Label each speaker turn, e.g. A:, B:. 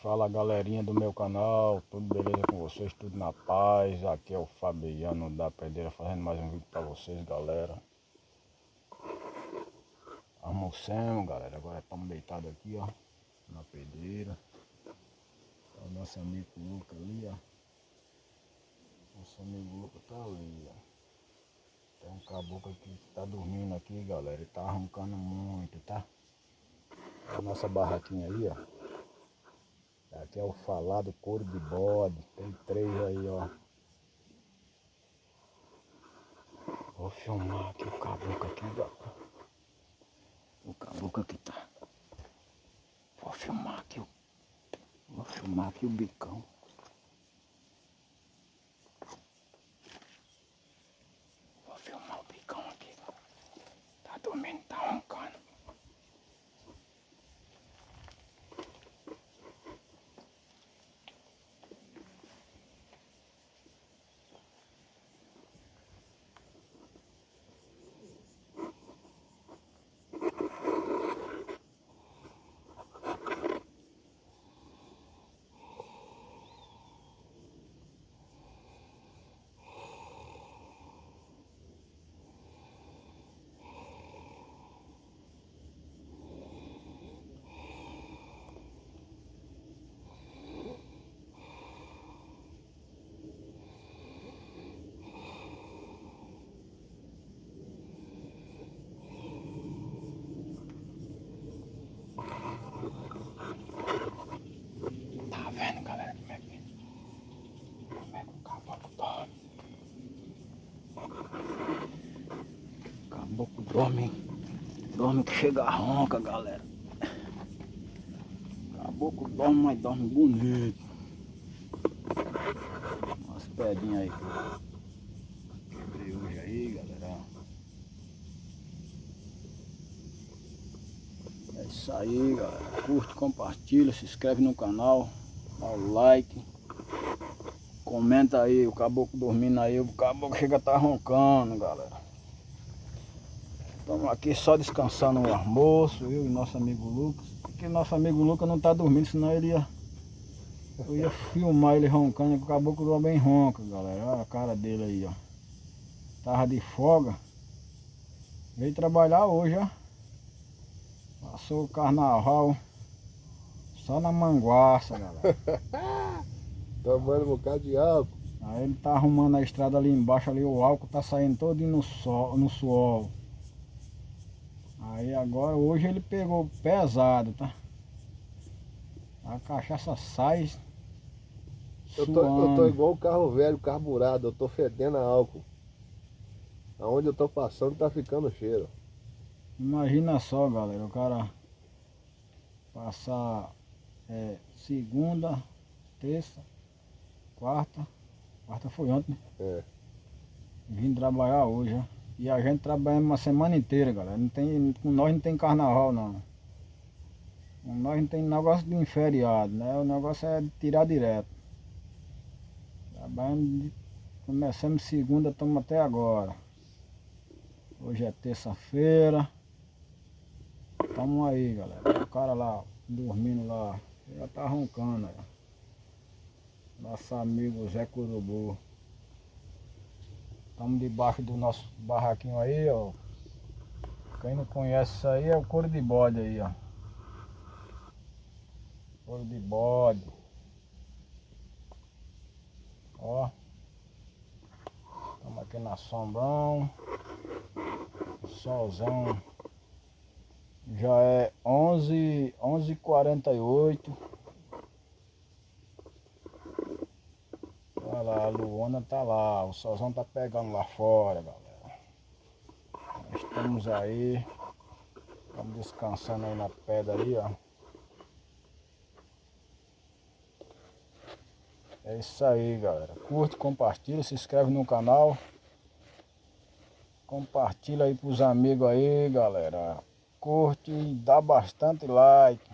A: Fala galerinha do meu canal, tudo beleza com vocês, tudo na paz. Aqui é o Fabiano da Pedreira fazendo mais um vídeo pra vocês, galera. Almoçamos, galera, agora estamos deitados aqui, ó, na pedreira. Tá o nosso amigo Luca ali, ó. Nosso amigo Luca tá ali, ó. Tem um caboclo aqui que tá dormindo aqui, galera, ele tá roncando muito, tá? A nossa barraquinha aí, ó. Aqui é o falado couro de bode, tem 3 aí, ó. Vou filmar aqui o caboclo aqui, ó. O caboclo aqui tá. Vou filmar aqui o bicão. Vou filmar o bicão aqui. Tá dormindo, tá roncando. Tá vendo, galera, como é que o caboclo dorme? O caboclo dorme que chega a ronca, galera. O caboclo dorme, mas dorme bonito. Umas pedrinhas aí que eu quebrei hoje aí, galera. É isso aí, galera. Curte, compartilha, se inscreve no canal, dá o like. Comenta aí, o caboclo dormindo aí, o caboclo chega a tá roncando, galera. Estamos aqui só descansando o almoço, eu e nosso amigo Lucas. Porque nosso amigo Lucas não tá dormindo, senão eu ia filmar ele roncando, que o caboclo dorme bem ronca, galera. Olha a cara dele aí, ó. Tava de folga. Veio trabalhar hoje, ó. Passou o carnaval só na manguaça, galera.
B: Tomando um bocado de álcool.
A: Aí ele tá arrumando a estrada ali embaixo, ali o álcool tá saindo todo no suolo. Aí agora, hoje ele pegou pesado, tá? A cachaça sai
B: Eu tô
A: suando.
B: igual o carro velho, carburado, eu tô fedendo a álcool. Aonde eu tô passando tá ficando cheiro.
A: Imagina só, galera, o cara passar segunda, terça, quarta foi ontem, né?
B: É.
A: Vim trabalhar hoje, ó. E a gente trabalha uma semana inteira, galera. Com nós não tem carnaval, não. Com nós não tem negócio de feriado, né? O negócio é de tirar direto. Começamos segunda, estamos até agora. Hoje é terça-feira. Tamo aí, galera. O cara lá, dormindo lá, já tá roncando, ó. Nosso amigo Zé Curubu. Estamos debaixo do nosso barraquinho aí, ó. Quem não conhece isso aí é o couro de bode aí, ó. Couro de bode. Ó. Estamos aqui na sombrão. Solzão. Já é 11h48. Olha lá, a Luana tá lá. O solzão tá pegando lá fora, galera. Nós estamos aí. Estamos descansando aí na pedra aí, ó. É isso aí, galera. Curte, compartilha, se inscreve no canal. Compartilha aí pros amigos aí, galera. Curte e dá bastante like.